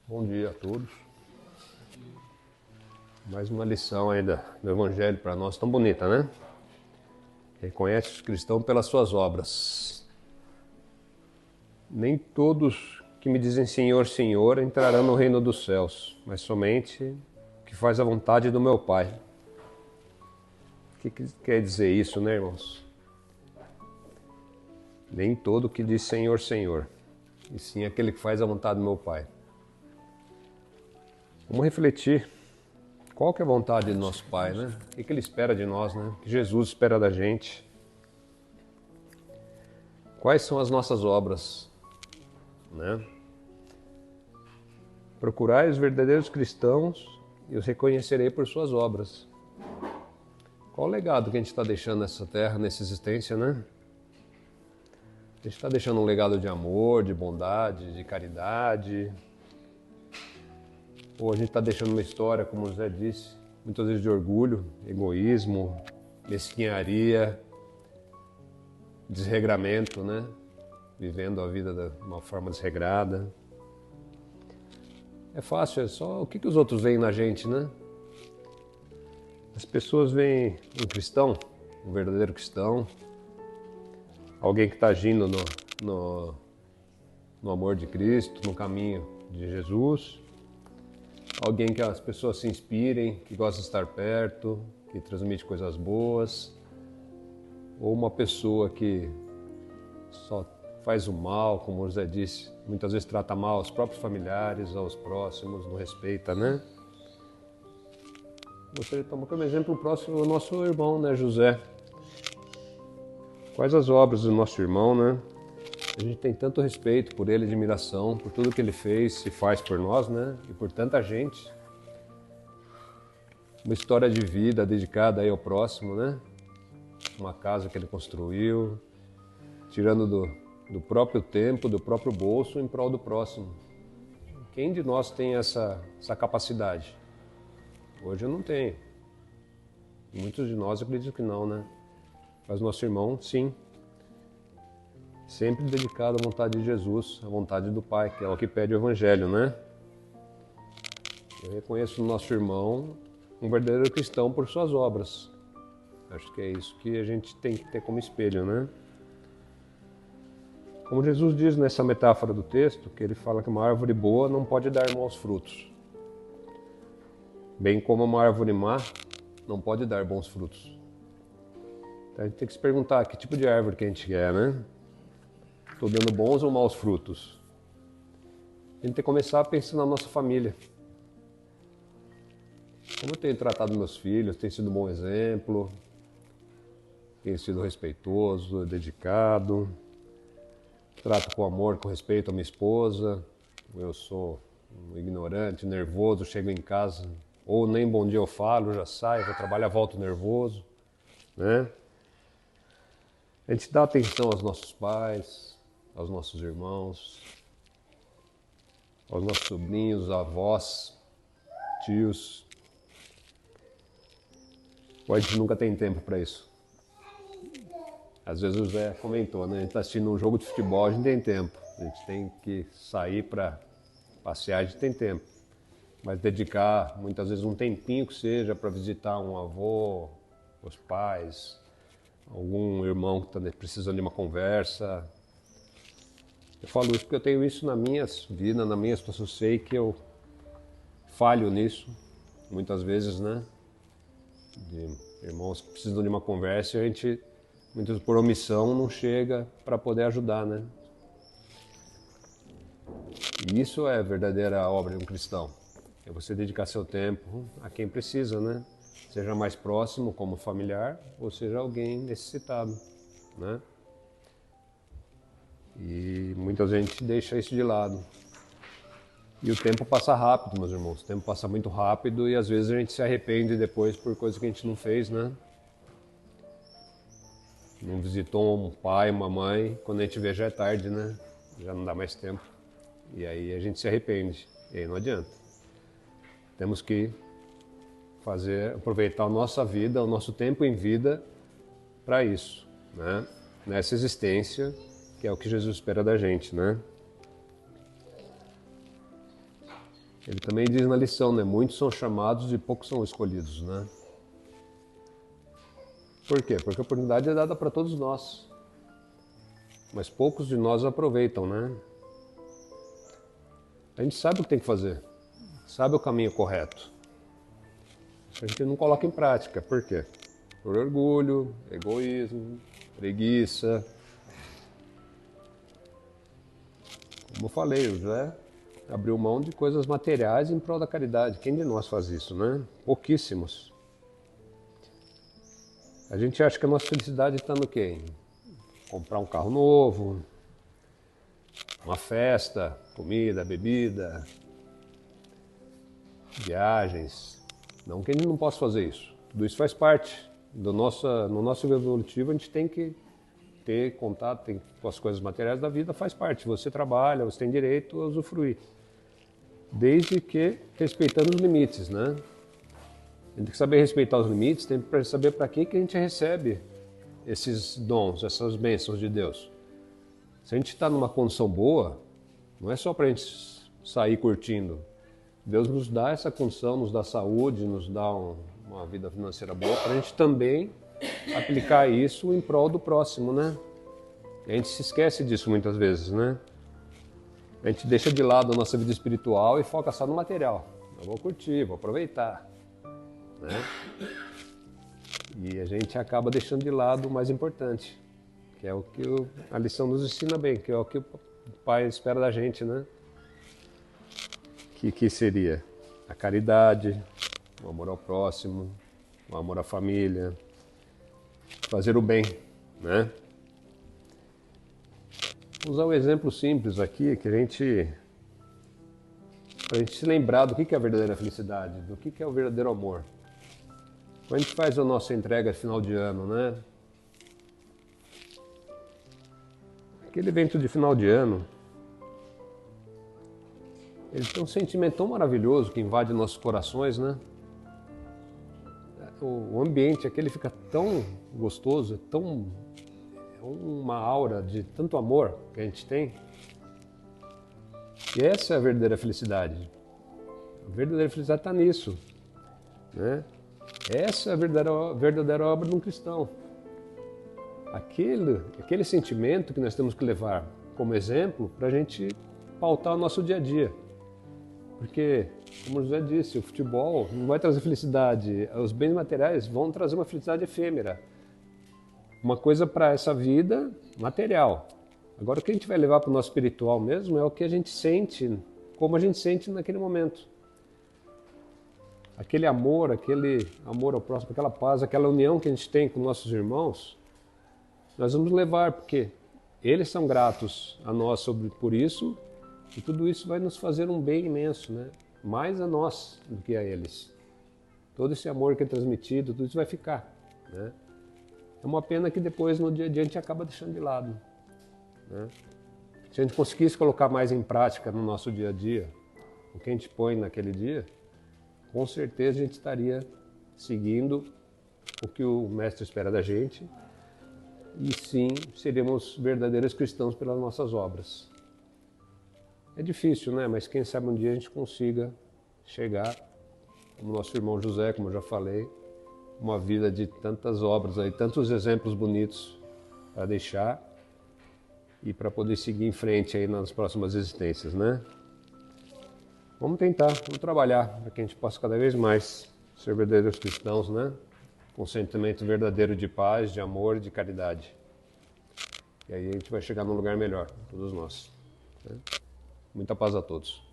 Bom dia a todos. Mais uma lição aí do Evangelho para nós, tão bonita, né? Reconhece os cristãos pelas suas obras. Nem todos que me dizem Senhor, Senhor entrarão no reino dos céus, mas somente o que faz a vontade do meu Pai. O que quer dizer isso, né, irmãos? Nem todo que diz Senhor, Senhor, e sim aquele que faz a vontade do meu Pai. Vamos refletir. Qual que é a vontade do nosso Pai, né? O que Ele espera de nós, né? O que Jesus espera da gente? Quais são as nossas obras, né? Procurai os verdadeiros cristãos e os reconhecerei por suas obras. Qual o legado que a gente está deixando nessa terra, nessa existência, né? A gente está deixando um legado de amor, de bondade, de caridade. Ou a gente está deixando uma história, como o José disse, muitas vezes de orgulho, egoísmo, mesquinharia, desregramento, né? Vivendo a vida de uma forma desregrada. É fácil, é só o que os outros veem na gente, né? As pessoas veem um cristão, um verdadeiro cristão, alguém que está agindo no amor de Cristo, no caminho de Jesus, alguém que as pessoas se inspirem, que gosta de estar perto, que transmite coisas boas, ou uma pessoa que só faz o mal, como o José disse, muitas vezes trata mal aos próprios familiares, aos próximos, não respeita, né? Gostaria de tomar como exemplo o nosso irmão, né, José. Quais as obras do nosso irmão, né? A gente tem tanto respeito por ele, admiração, por tudo que ele fez e faz por nós, né? E por tanta gente. Uma história de vida dedicada aí ao próximo, né? Uma casa que ele construiu, tirando do próprio tempo, do próprio bolso em prol do próximo. Quem de nós tem essa capacidade? Hoje eu não tenho. Muitos de nós acreditam que não, né? Mas nosso irmão, sim. Sempre dedicado à vontade de Jesus, à vontade do Pai, que é o que pede o Evangelho, né? Eu reconheço no nosso irmão um verdadeiro cristão por suas obras. Acho que é isso que a gente tem que ter como espelho, né? Como Jesus diz nessa metáfora do texto, que ele fala que uma árvore boa não pode dar maus frutos, bem como uma árvore má não pode dar bons frutos. Então a gente tem que se perguntar que tipo de árvore que a gente quer, né? Estou dando bons ou maus frutos? A gente tem que começar a pensar na nossa família. Como eu tenho tratado meus filhos, tenho sido um bom exemplo, tenho sido respeitoso, dedicado, trato com amor, com respeito a minha esposa. Eu sou um ignorante, nervoso, chego em casa, ou nem bom dia eu falo, já saio, vou trabalhar, volto nervoso, né? A gente dá atenção aos nossos pais, aos nossos irmãos, aos nossos sobrinhos, avós, tios. Ou a gente nunca tem tempo para isso. Às vezes o Zé comentou, né? A gente está assistindo um jogo de futebol, a gente tem tempo. A gente tem que sair para passear, a gente tem tempo. Mas dedicar muitas vezes um tempinho que seja para visitar um avô, os pais, algum irmão que está precisando de uma conversa. Eu falo isso porque eu tenho isso na minha vida, na minha situação. Eu sei que eu falho nisso, muitas vezes, né? De irmãos que precisam de uma conversa e a gente, muitas por omissão, não chega para poder ajudar, né? E isso é a verdadeira obra de um cristão. É você dedicar seu tempo a quem precisa, né? Seja mais próximo, como familiar, ou seja alguém necessitado, né? E muita gente deixa isso de lado. E o tempo passa rápido, meus irmãos. O tempo passa muito rápido e às vezes a gente se arrepende depois por coisas que a gente não fez, né? Não visitou um pai, uma mãe, quando a gente vê já é tarde, né? Já não dá mais tempo. E aí a gente se arrepende. E aí não adianta. Temos que aproveitar a nossa vida, o nosso tempo em vida para isso, né? Nessa existência, que é o que Jesus espera da gente, né? Ele também diz na lição, né? Muitos são chamados e poucos são escolhidos, né? Por quê? Porque a oportunidade é dada para todos nós. Mas poucos de nós aproveitam, né? A gente sabe o que tem que fazer. Sabe o caminho correto. A gente não coloca em prática. Por quê? Por orgulho, egoísmo, preguiça. Como eu falei, o José abriu mão de coisas materiais em prol da caridade. Quem de nós faz isso, né? Pouquíssimos. A gente acha que a nossa felicidade está no quê? Em comprar um carro novo, uma festa, comida, bebida, viagens. Não que a gente não possa fazer isso. Tudo isso faz parte no nosso evolutivo. A gente tem que ter contato com as coisas materiais da vida, faz parte. Você trabalha, você tem direito a usufruir. Desde que respeitando os limites, né? A gente tem que saber respeitar os limites, tem que saber para que a gente recebe esses dons, essas bênçãos de Deus. Se a gente está numa condição boa, não é só para a gente sair curtindo. Deus nos dá essa condição, nos dá saúde, nos dá uma vida financeira boa, para a gente também aplicar isso em prol do próximo, né? A gente se esquece disso muitas vezes, né? A gente deixa de lado a nossa vida espiritual e foca só no material. Eu vou curtir, vou aproveitar, né? E a gente acaba deixando de lado o mais importante, que é o que a lição nos ensina bem, que é o que o Pai espera da gente, né? Que seria a caridade, o amor ao próximo, o amor à família, fazer o bem, né? Vou usar um exemplo simples aqui, que pra gente se lembrar do que é a verdadeira felicidade, do que é o verdadeiro amor. Quando a gente faz a nossa entrega final de ano, né? Aquele evento de final de ano, ele tem um sentimento tão maravilhoso que invade nossos corações, né? O ambiente aquele fica tão gostoso, é uma aura de tanto amor que a gente tem. E essa é a verdadeira felicidade. A verdadeira felicidade está nisso, né? Essa é a verdadeira obra de um cristão. Aquele sentimento que nós temos que levar como exemplo para a gente pautar o nosso dia a dia. Porque, como o José disse, o futebol não vai trazer felicidade. Os bens materiais vão trazer uma felicidade efêmera. Uma coisa para essa vida material. Agora, o que a gente vai levar para o nosso espiritual mesmo é o que a gente sente, como a gente sente naquele momento. Aquele amor ao próximo, aquela paz, aquela união que a gente tem com nossos irmãos, nós vamos levar, porque eles são gratos a nós por isso, e tudo isso vai nos fazer um bem imenso, né? Mais a nós do que a eles. Todo esse amor que é transmitido, tudo isso vai ficar, né? É uma pena que depois, no dia a dia, a gente acaba deixando de lado, né? Se a gente conseguisse colocar mais em prática no nosso dia a dia, o que a gente põe naquele dia, com certeza a gente estaria seguindo o que o Mestre espera da gente e sim, seríamos verdadeiros cristãos pelas nossas obras. É difícil, né? Mas quem sabe um dia a gente consiga chegar, como nosso irmão José, como eu já falei, uma vida de tantas obras aí, tantos exemplos bonitos para deixar e para poder seguir em frente aí nas próximas existências, né? Vamos tentar, vamos trabalhar para que a gente possa cada vez mais ser verdadeiros cristãos, né? Com um sentimento verdadeiro de paz, de amor, de caridade. E aí a gente vai chegar num lugar melhor, todos nós, né? Muita paz a todos.